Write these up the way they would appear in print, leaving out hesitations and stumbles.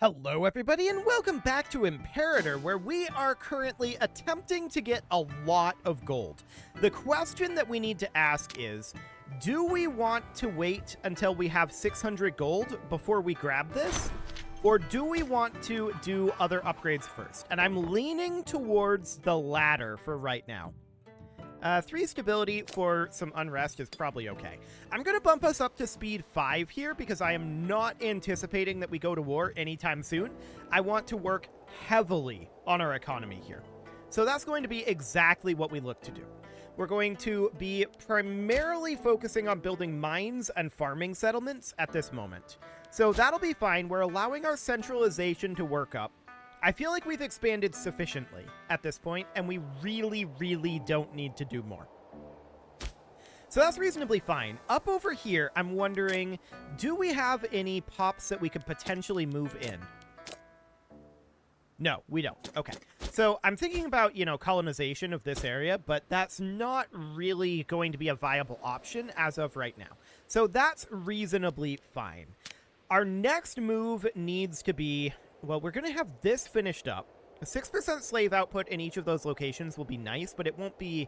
Hello everybody and welcome back to Imperator, where we are currently attempting to get a lot of gold. The question that we need to ask is, do we want to wait until we have 600 gold before we grab this? Or do we want to do other upgrades first? And I'm leaning towards the latter for right now. 3 stability for some unrest is probably okay. I'm going to bump us up to speed 5 here because I am not anticipating that we go to war anytime soon. I want to work heavily on our economy here. So that's going to be exactly what we look to do. We're going to be primarily focusing on building mines and farming settlements at this moment. So that'll be fine. We're allowing our centralization to work up. I feel like we've expanded sufficiently at this point, and we really don't need to do more. So that's reasonably fine. Up over here, I'm wondering, do we have any pops that we could potentially move in? No, we don't. Okay. So I'm thinking about, colonization of this area, but that's not really going to be a viable option as of right now. So that's reasonably fine. Our next move needs to be... well, we're going to have this finished up. A 6% slave output in each of those locations will be nice, but it won't be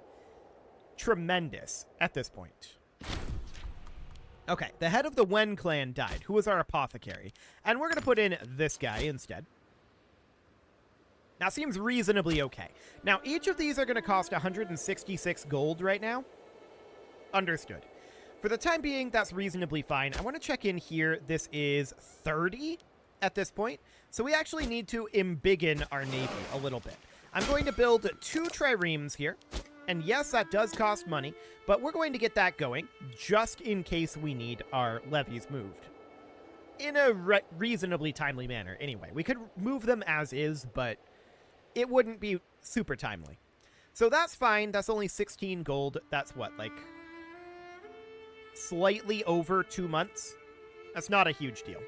tremendous at this point. Okay, the head of the Wen clan died, who was our apothecary. And we're going to put in this guy instead. Now, seems reasonably okay. Now, each of these are going to cost 166 gold right now. Understood. For the time being, that's reasonably fine. I want to check in here. This is 30 at this point. So we actually need to embiggen our navy a little bit. I'm going to build 2 triremes here. And yes, that does cost money, but we're going to get that going just in case we need our levies moved. In a reasonably timely manner, anyway. We could move them as is, but it wouldn't be super timely. So that's fine. That's only 16 gold. That's what, like, slightly over 2 months? That's not a huge deal.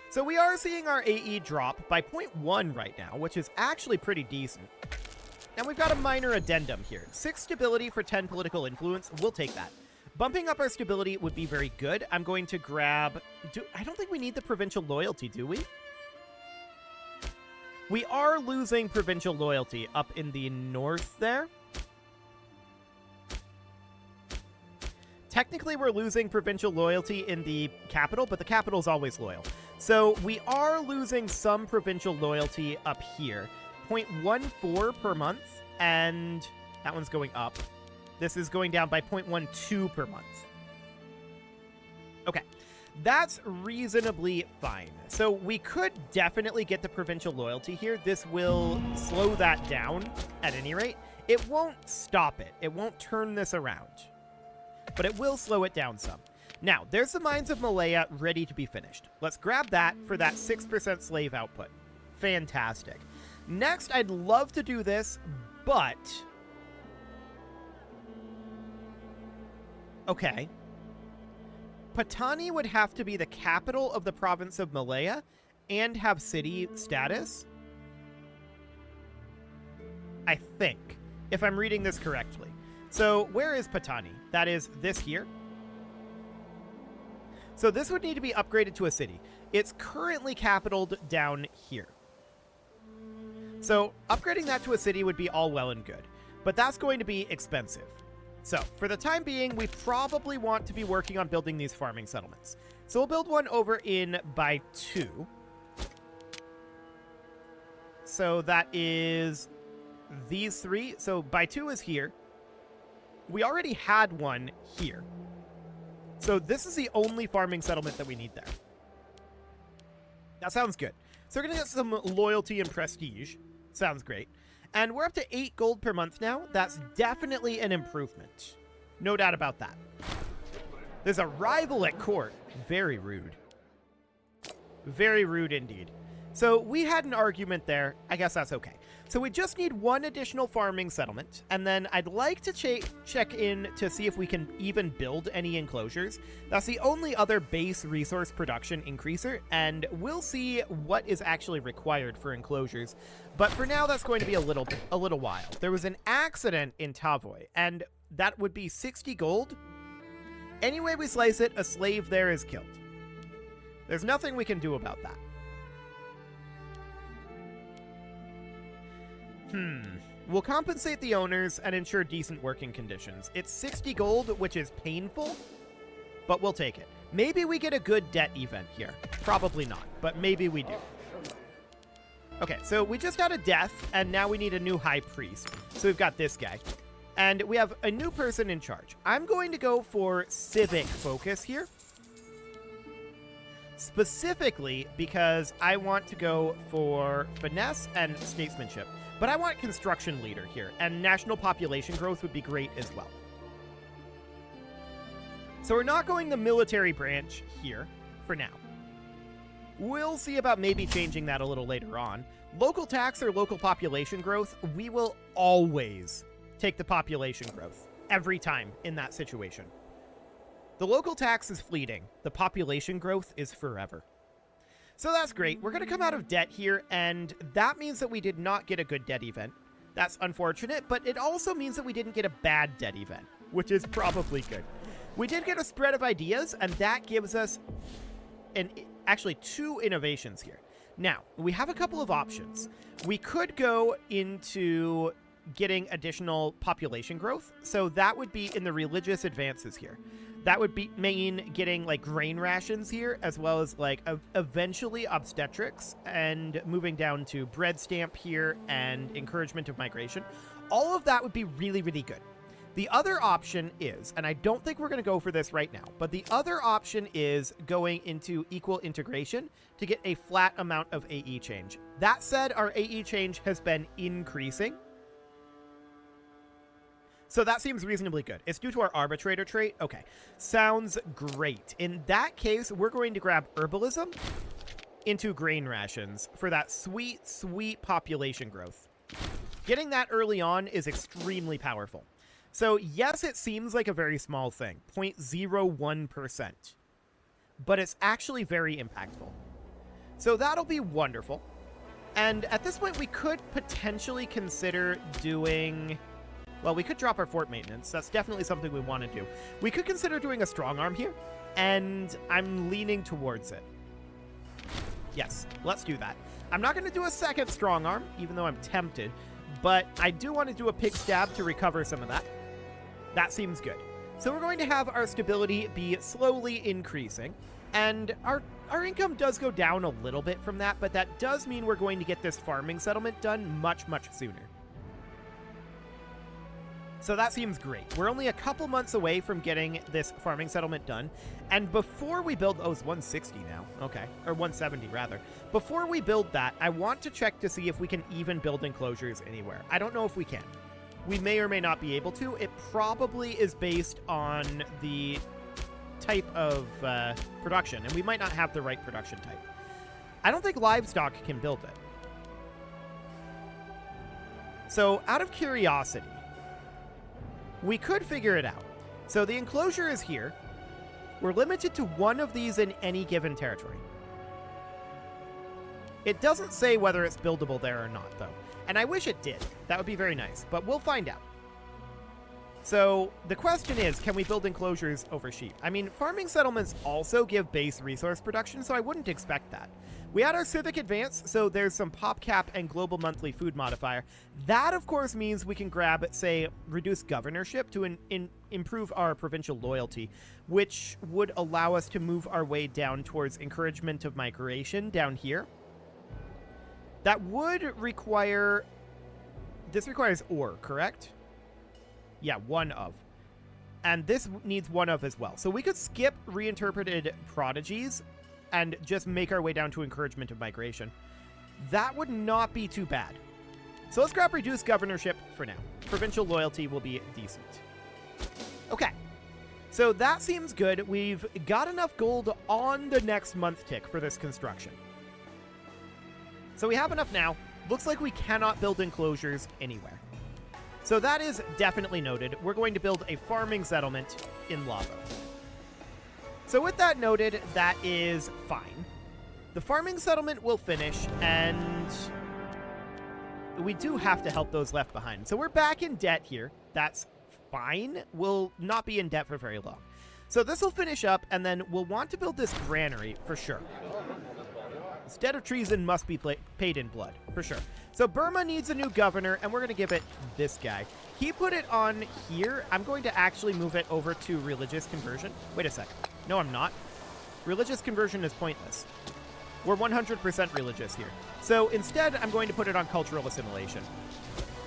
So we are seeing our AE drop by 0.1 right now, which is actually pretty decent. And we've got a minor addendum here. 6 stability for 10 political influence. We'll take that. Bumping up our stability would be very good. I'm going to grab... I don't think we need the provincial loyalty, do we? We are losing provincial loyalty up in the north there. Technically, we're losing provincial loyalty in the capital, but the capital's always loyal. So we are losing some provincial loyalty up here. 0.14 per month, and that one's going up. This is going down by 0.12 per month. Okay, that's reasonably fine. So we could definitely get the provincial loyalty here. This will slow that down at any rate. It won't stop it. It won't turn this around. But it will slow it down some. Now, there's the Mines of Malaya ready to be finished. Let's grab that for that 6% slave output. Fantastic. Next, I'd love to do this, but... okay. Patani would have to be the capital of the province of Malaya and have city status. I think, if I'm reading this correctly. So, where is Patani? That is this here. So this would need to be upgraded to a city. It's currently capitaled down here. So upgrading that to a city would be all well and good, but that's going to be expensive. So for the time being, we probably want to be working on building these farming settlements. So we'll build one over in by 2. So that is these 3. So by 2 is here. We already had one here. So this is the only farming settlement that we need there. That sounds good. So we're going to get some loyalty and prestige. Sounds great. And we're up to 8 gold per month now. That's definitely an improvement. No doubt about that. There's a rival at court. Very rude. Very rude indeed. So we had an argument there. I guess that's okay. So we just need 1 additional farming settlement, and then I'd like to check in to see if we can even build any enclosures. That's the only other base resource production increaser, and we'll see what is actually required for enclosures. But for now, that's going to be a little while. There was an accident in Tavoy, and that would be 60 gold. Any way we slice it, a slave there is killed. There's nothing we can do about that. We'll compensate the owners and ensure decent working conditions. It's 60 gold, which is painful, but we'll take it. Maybe we get a good debt event here. Probably not, but maybe we do. Okay, so we just had a death, and now we need a new high priest. So we've got this guy. And we have a new person in charge. I'm going to go for civic focus here. Specifically because I want to go for finesse and statesmanship. But I want construction leader here, and national population growth would be great as well. So we're not going the military branch here for now. We'll see about maybe changing that a little later on. Local tax or local population growth, we will always take the population growth every time in that situation. The local tax is fleeting. The population growth is forever. So that's great. We're going to come out of debt here, and that means that we did not get a good debt event. That's unfortunate, but it also means that we didn't get a bad debt event, which is probably good. We did get a spread of ideas, and that gives us actually 2 innovations here. Now, we have a couple of options. We could go into getting additional population growth, so that would be in the religious advances here. That would mean getting like grain rations here, as well as like eventually obstetrics, and moving down to bread stamp here and encouragement of migration. All of that would be really, really good. The other option is, and I don't think we're going to go for this right now, but the other option is going into equal integration to get a flat amount of AE change. That said, our AE change has been increasing. So that seems reasonably good. It's due to our arbitrator trait. Okay, sounds great. In that case, we're going to grab herbalism into grain rations for that sweet, sweet population growth. Getting that early on is extremely powerful. So yes, it seems like a very small thing, 0.01%, but it's actually very impactful. So that'll be wonderful. And at this point, we could potentially consider doing... Well, we could drop our fort maintenance. That's definitely something we want to do. We could consider doing a strong arm here, and I'm leaning towards it. Yes, let's do that. I'm not going to do a second strong arm, even though I'm tempted, but I do want to do a pig stab to recover some of that. That seems good. So we're going to have our stability be slowly increasing, and our income does go down a little bit from that, but that does mean we're going to get this farming settlement done much, much sooner. So that seems great. We're only a couple months away from getting this farming settlement done. And before we build... Oh, it's 160 now. Okay. Or 170, rather. Before we build that, I want to check to see if we can even build enclosures anywhere. I don't know if we can. We may or may not be able to. It probably is based on the type of production, and we might not have the right production type. I don't think livestock can build it. So, out of curiosity... we could figure it out. So the enclosure is here. We're limited to 1 of these in any given territory. It doesn't say whether it's buildable there or not, though. And I wish it did. That would be very nice, but we'll find out. So the question is, can we build enclosures over sheep? I mean, farming settlements also give base resource production, so I wouldn't expect that. We had our civic advance, so there's some pop cap and global monthly food modifier. That, of course, means we can grab, say, reduce governorship to improve our provincial loyalty, which would allow us to move our way down towards encouragement of migration down here. That would require... This requires ore, correct? Yeah, 1 of. And this needs 1 of as well. So we could skip reinterpreted prodigies and just make our way down to encouragement of migration. That would not be too bad. So let's grab reduced governorship for now. Provincial loyalty will be decent. Okay. So that seems good. We've got enough gold on the next month tick for this construction. So we have enough now. Looks like we cannot build enclosures anywhere. So that is definitely noted. We're going to build a farming settlement in Lavo. So with that noted, that is fine. The farming settlement will finish, and we do have to help those left behind. So we're back in debt here. That's fine. We'll not be in debt for very long. So this will finish up, and then we'll want to build this granary for sure. Debt of treason must be paid in blood, for sure. So Burma needs a new governor, and we're going to give it this guy. He put it on here. I'm going to actually move it over to religious conversion. Wait a second. No, I'm not. Religious conversion is pointless. We're 100% religious here. So instead, I'm going to put it on cultural assimilation.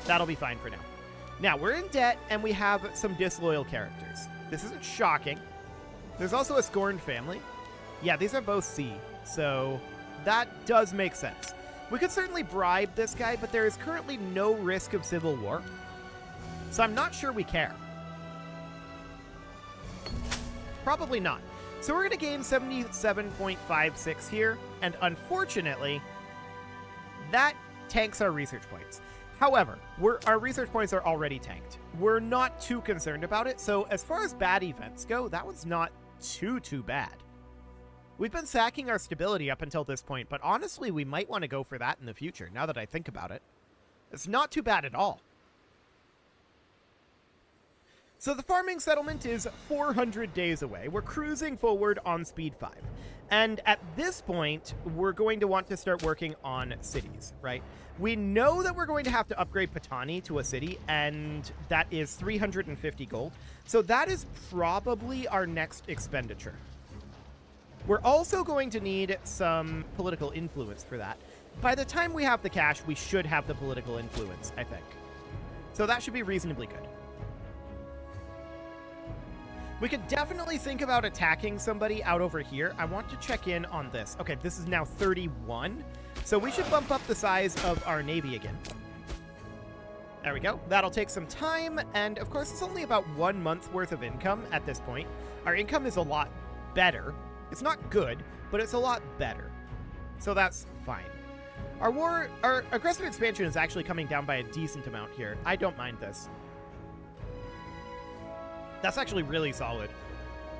That'll be fine for now. Now, we're in debt, and we have some disloyal characters. This isn't shocking. There's also a scorned family. Yeah, these are both C, so that does make sense. We could certainly bribe this guy, but there is currently no risk of civil war. So I'm not sure we care. Probably not. So we're going to gain 77.56 here, and unfortunately, that tanks our research points. However, our research points are already tanked. We're not too concerned about it, so as far as bad events go, that was not too bad. We've been sacking our stability up until this point, but honestly, we might want to go for that in the future, now that I think about it. It's not too bad at all. So the farming settlement is 400 days away. We're cruising forward on speed 5. And at this point, we're going to want to start working on cities, right? We know that we're going to have to upgrade Patani to a city, and that is 350 gold. So that is probably our next expenditure. We're also going to need some political influence for that. By the time we have the cash, we should have the political influence, I think. So that should be reasonably good. We could definitely think about attacking somebody out over here. I want to check in on this. Okay, this is now 31. So we should bump up the size of our navy again. There we go. That'll take some time. And of course, it's only about 1 month's worth of income at this point. Our income is a lot better. It's not good, but it's a lot better. So that's fine. Our aggressive expansion is actually coming down by a decent amount here. I don't mind this. That's actually really solid.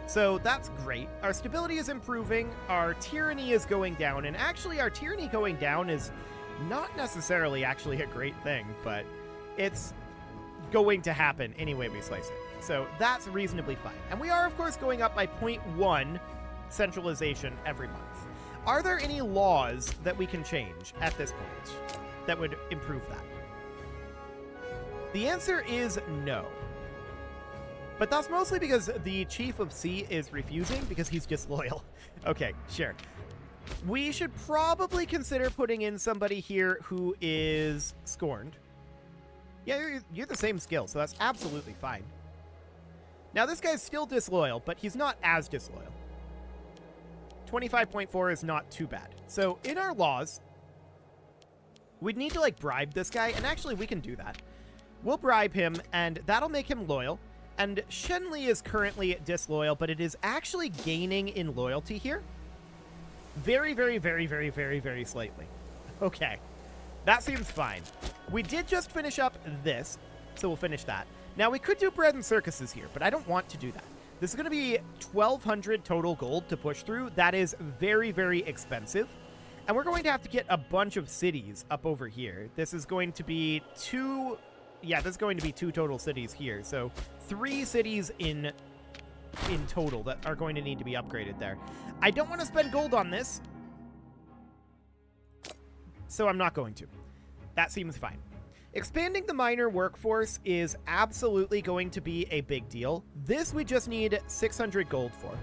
So that's great. Our stability is improving. Our tyranny is going down. And actually, our tyranny going down is not necessarily actually a great thing, but it's going to happen any way we slice it. So that's reasonably fine. And we are, of course, going up by 0.1 centralization every month. Are there any laws that we can change at this point that would improve that? The answer is no. But that's mostly because the chief of C is refusing because he's disloyal. Okay, sure. We should probably consider putting in somebody here who is scorned. Yeah, you're the same skill, so that's absolutely fine. Now, this guy's still disloyal, but he's not as disloyal. 25.4 is not too bad. So in our laws, we'd need to, like, bribe this guy, and actually we can do that. We'll bribe him, and that'll make him loyal. And Shenli is currently disloyal, but it is actually gaining in loyalty here. Very, very, very, very, very, very slightly. Okay. That seems fine. We did just finish up this, so we'll finish that. Now, we could do bread and circuses here, but I don't want to do that. This is going to be 1,200 total gold to push through. That is very, very expensive. And we're going to have to get a bunch of cities up over here. This is going to be two... Yeah, there's going to be 2 total cities here. So 3 cities in total that are going to need to be upgraded there. I don't want to spend gold on this, so I'm not going to. That seems fine. Expanding the miner workforce is absolutely going to be a big deal. This we just need 600 gold for.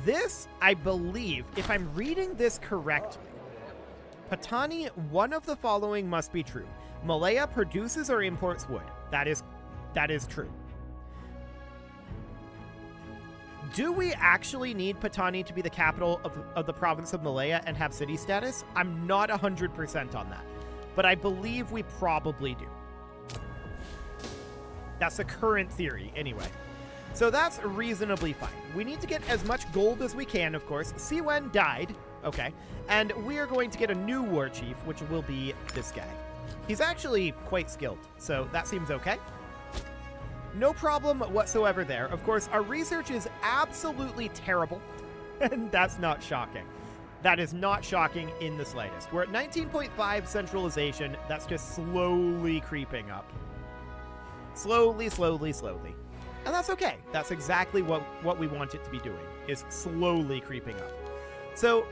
This, I believe, if I'm reading this correctly, Patani, one of the following must be true. Malaya produces or imports wood. That is true. Do we actually need Patani to be the capital of the province of Malaya and have city status? I'm not 100% on that, but I believe we probably do. That's the current theory, anyway. So that's reasonably fine. We need to get as much gold as we can, of course. Siwen died. Okay. And we are going to get a new war chief, which will be this guy. He's actually quite skilled, so that seems okay. No problem whatsoever there. Of course, our research is absolutely terrible, and that's not shocking. That is not shocking in the slightest. We're at 19.5 centralization. That's just slowly creeping up. Slowly, slowly, slowly. And that's okay. That's exactly what we want it to be doing, is slowly creeping up. So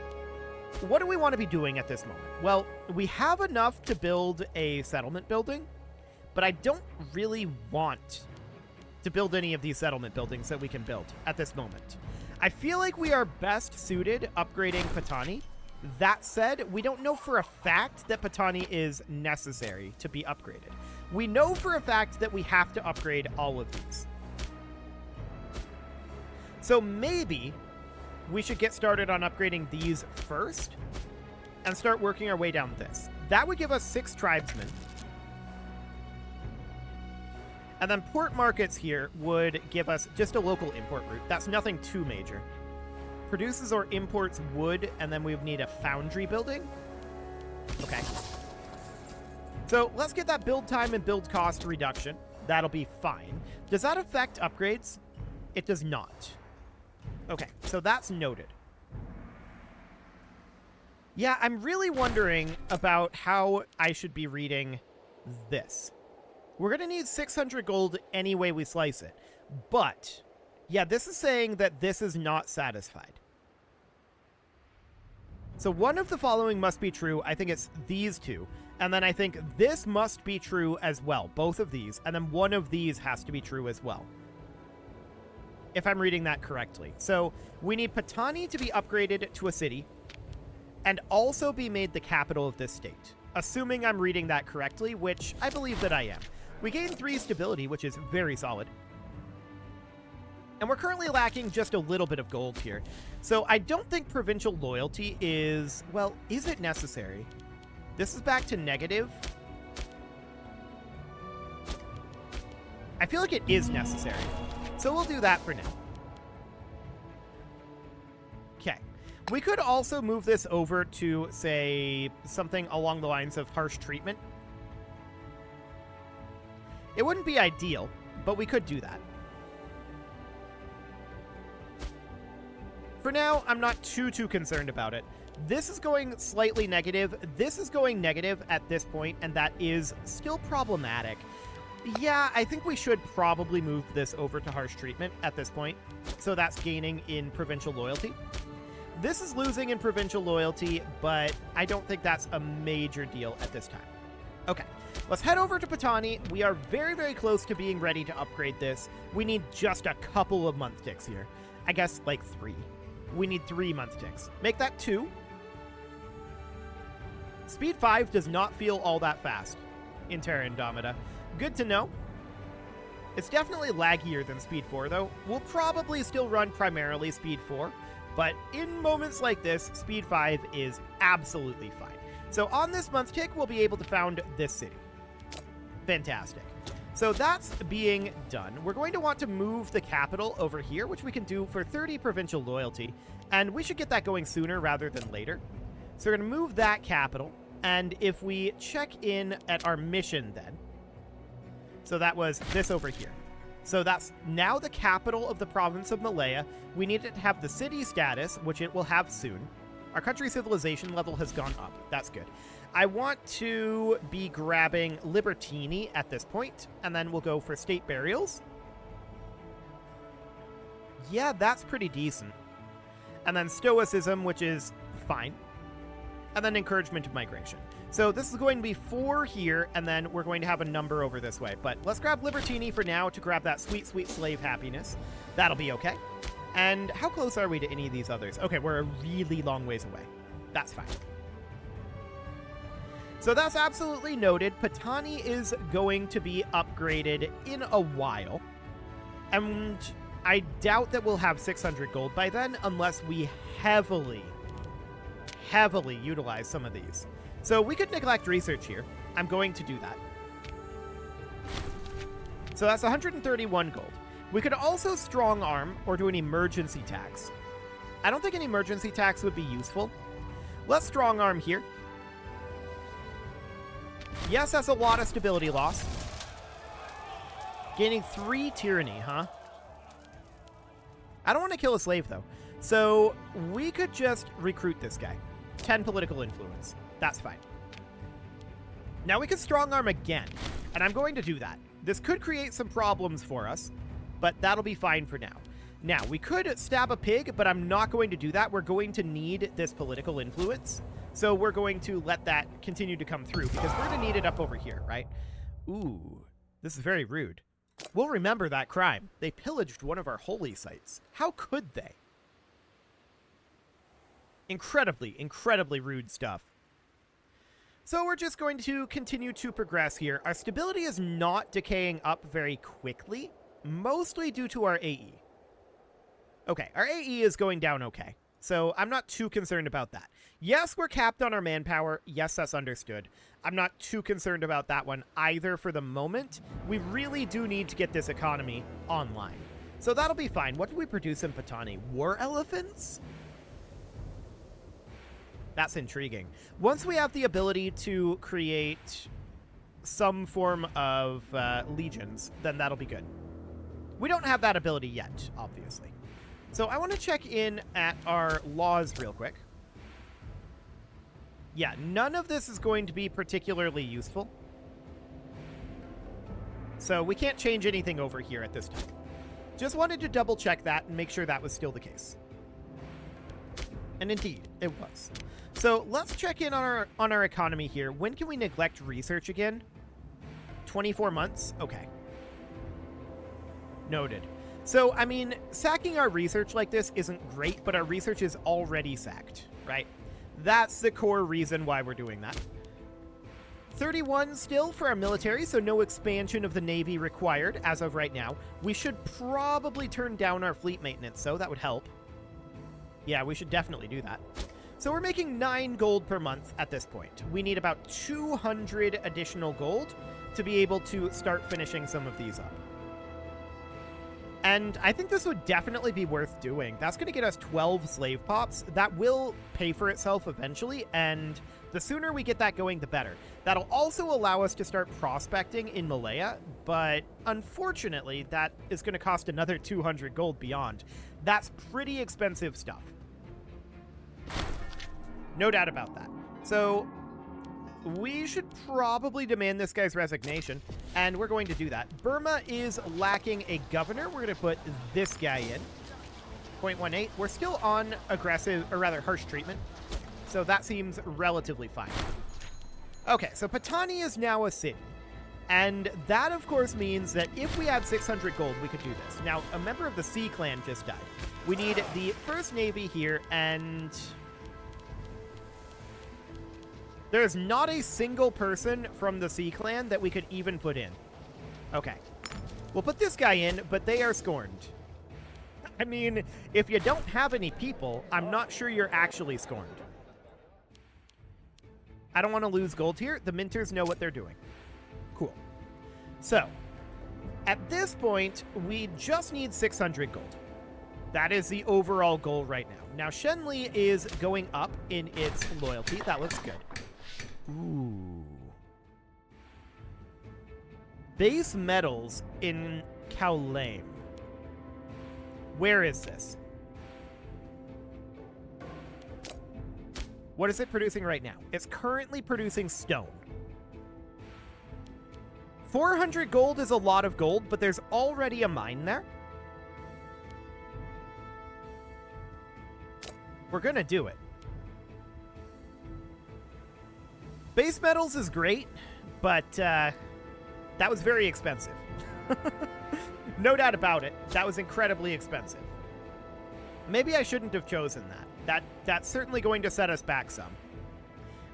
what do we want to be doing at this moment? Well, we have enough to build a settlement building, but I don't really want to build any of these settlement buildings that we can build at this moment. I feel like we are best suited upgrading Patani. That said, we don't know for a fact that Patani is necessary to be upgraded. We know for a fact that we have to upgrade all of these. So maybe we should get started on upgrading these first and start working our way down this. That would give us 6 tribesmen. And then port markets here would give us just a local import route. That's nothing too major. Produces or imports wood, and then we would need a foundry building. Okay. So let's get that build time and build cost reduction. That'll be fine. Does that affect upgrades? It does not. Okay, so that's noted. Yeah, I'm really wondering about how I should be reading this. We're going to need 600 gold any way we slice it. But, yeah, this is saying that this is not satisfied. So one of the following must be true. I think it's these two. And then I think this must be true as well. Both of these. And then one of these has to be true as well, if I'm reading that correctly. So we need Patani to be upgraded to a city and also be made the capital of this state. Assuming I'm reading that correctly, which I believe that I am. We gain 3 stability, which is very solid. And we're currently lacking just a little bit of gold here. So I don't think provincial loyalty is... Well, is it necessary? This is back to negative. I feel like it is necessary. So we'll do that for now. Okay. We could also move this over to, say, something along the lines of harsh treatment. It wouldn't be ideal, but we could do that. For now, I'm not too concerned about it. This is going slightly negative. This is going negative at this point, and that is still problematic. Yeah, I think we should probably move this over to harsh treatment at this point. So that's gaining in provincial loyalty. This is losing in provincial loyalty, but I don't think that's a major deal at this time. Okay, let's head over to Patani. We are very close to being ready to upgrade this. We need just a couple of month ticks here. I guess like 3. We need 3 month ticks. Make that 2. Speed 5 does not feel all that fast in Terra Indomita. Good to know. It's definitely laggier than Speed 4, though. We'll probably still run primarily Speed 4, but in moments like this, Speed 5 is absolutely fine. So on this month tick, we'll be able to found this city. Fantastic. So that's being done. We're going to want to move the capital over here, which we can do for 30 provincial loyalty, and we should get that going sooner rather than later. So we're going to move that capital, and if we check in at our mission then, so that was this over here. So that's now the capital of the province of Malaya. We need it to have the city status, which it will have soon. Our country civilization level has gone up. That's good. I want to be grabbing Libertini at this point, and then we'll go for state burials. Yeah, that's pretty decent. And then stoicism, which is fine. And then encouragement of migration. So this is going to be 4 here, and then we're going to have a number over this way. But let's grab Libertini for now to grab that sweet slave happiness. That'll be okay. And how close are we to any of these others? Okay, we're a really long ways away. That's fine. So that's absolutely noted. Patani is going to be upgraded in a while. And I doubt that we'll have 600 gold by then unless we heavily utilize some of these. So we could neglect research here. I'm going to do that. So that's 131 gold. We could also strong arm or do an emergency tax. I don't think an emergency tax would be useful. Let's strong arm here. Yes, that's a lot of stability loss. Gaining 3 tyranny, huh? I don't want to kill a slave, though. So we could just recruit this guy. 10 political influence. That's fine. Now we can strong arm again, and I'm going to do that. This could create some problems for us, but that'll be fine for now. Now, we could stab a pig, but I'm not going to do that. We're going to need this political influence. So we're going to let that continue to come through because we're going to need it up over here, right? Ooh, this is very rude. We'll remember that crime. They pillaged one of our holy sites. How could they? Incredibly, incredibly rude stuff. So we're just going to continue to progress here. Our stability is not decaying up very quickly, mostly due to our AE. Okay, our AE is going down okay. So I'm not too concerned about that. Yes, we're capped on our manpower. Yes, that's understood. I'm not too concerned about that one either for the moment. We really do need to get this economy online. So that'll be fine. What do we produce in Patani? War elephants? That's intriguing. Once we have the ability to create some form of legions, then that'll be good. We don't have that ability yet, obviously. So I want to check in at our laws real quick. Yeah, none of this is going to be particularly useful. So we can't change anything over here at this time. Just wanted to double check that and make sure that was still the case. And indeed, it was. So let's check in on our economy here. When can we neglect research again? 24 months? Okay. Noted. So, I mean, sacking our research like this isn't great, but our research is already sacked, right? That's the core reason why we're doing that. 31 still for our military, so no expansion of the Navy required as of right now. We should probably turn down our fleet maintenance, so that would help. Yeah, we should definitely do that. So we're making 9 gold per month at this point. We need about 200 additional gold to be able to start finishing some of these up. And I think this would definitely be worth doing. That's going to get us 12 slave pops. That will pay for itself eventually, and the sooner we get that going, the better. That'll also allow us to start prospecting in Malaya, but unfortunately, that is going to cost another 200 gold beyond. That's pretty expensive stuff. No doubt about that. So we should probably demand this guy's resignation, and we're going to do that. Burma is lacking a governor. We're going to put this guy in. 0.18. We're still on aggressive, or rather harsh treatment, so that seems relatively fine. Okay, so Patani is now a city, and that, of course, means that if we had 600 gold, we could do this. Now, a member of the Sea Clan just died. We need the First Navy here, and there's not a single person from the Sea Clan that we could even put in. Okay. We'll put this guy in, but they are scorned. I mean, if you don't have any people, I'm not sure you're actually scorned. I don't want to lose gold here. The minters know what they're doing. Cool. So, at this point, we just need 600 gold. That is the overall goal right now. Now, Shenli is going up in its loyalty. That looks good. Ooh. Base metals in Kaolame. Where is this? What is it producing right now? It's currently producing stone. 400 gold is a lot of gold, but there's already a mine there. We're gonna do it. Base metals is great, but that was very expensive. No doubt about it. That was incredibly expensive. Maybe I shouldn't have chosen that. That's certainly going to set us back some.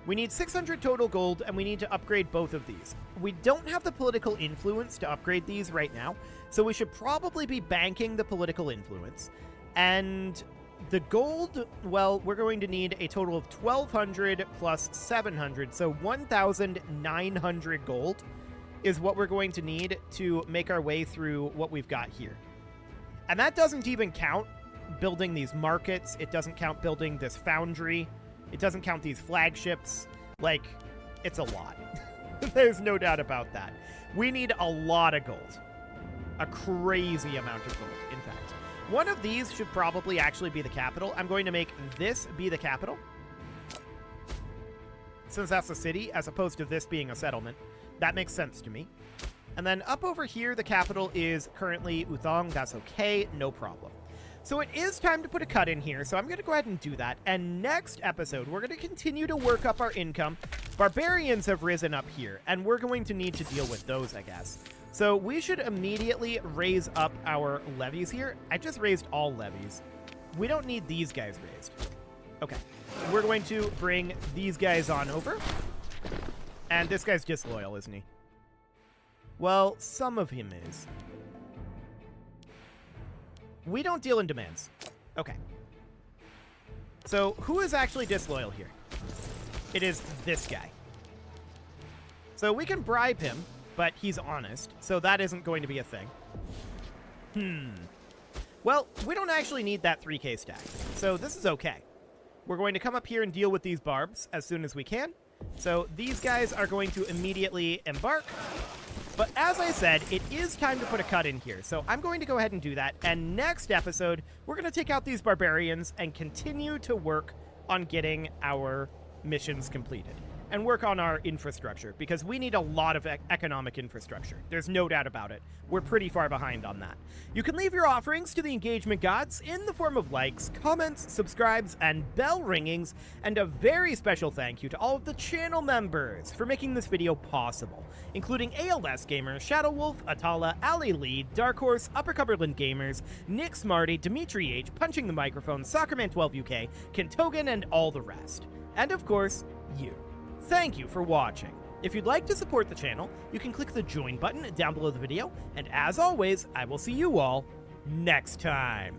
We need 600 total gold, and we need to upgrade both of these. We don't have the political influence to upgrade these right now, so we should probably be banking the political influence. And the gold, well, we're going to need a total of 1,200 plus 700, so 1,900 gold is what we're going to need to make our way through what we've got here. And that doesn't even count building these markets. It doesn't count building this foundry. It doesn't count these flagships. Like, it's a lot. There's no doubt about that. We need a lot of gold. A crazy amount of gold, in fact. One of these should probably actually be the capital. I'm going to make this be the capital, since that's a city, as opposed to this being a settlement. That makes sense to me. And then up over here, the capital is currently Uthong. That's okay, no problem. So it is time to put a cut in here, so I'm going to go ahead and do that. And next episode, we're going to continue to work up our income. Barbarians have risen up here, and we're going to need to deal with those, I guess. So we should immediately raise up our levies here. I just raised all levies. We don't need these guys raised. Okay. We're going to bring these guys on over. And this guy's disloyal, isn't he? Well, some of him is. We don't deal in demands. Okay. So, who is actually disloyal here? It is this guy. So, we can bribe him, but he's honest, so that isn't going to be a thing. Well, we don't actually need that 3k stack, so this is okay. We're going to come up here and deal with these barbs as soon as we can. So, these guys are going to immediately embark. But as I said, it is time to put a cut in here, so I'm going to go ahead and do that, and next episode, we're going to take out these barbarians and continue to work on getting our missions completed, and work on our infrastructure, because we need a lot of economic infrastructure. There's no doubt about it. We're pretty far behind on that. You can leave your offerings to the engagement gods in the form of likes, comments, subscribes, and bell ringings, and a very special thank you to all of the channel members for making this video possible, including ALS Gamer, Shadow Wolf, Atala, Ali Lee, Dark Horse, Upper Cumberland Gamers, Nick Smarty, Dimitri H, Punching the Microphone, Soccerman12UK, Kentogan, and all the rest. And of course, you. Thank you for watching. If you'd like to support the channel, you can click the join button down below the video, and as always, I will see you all next time.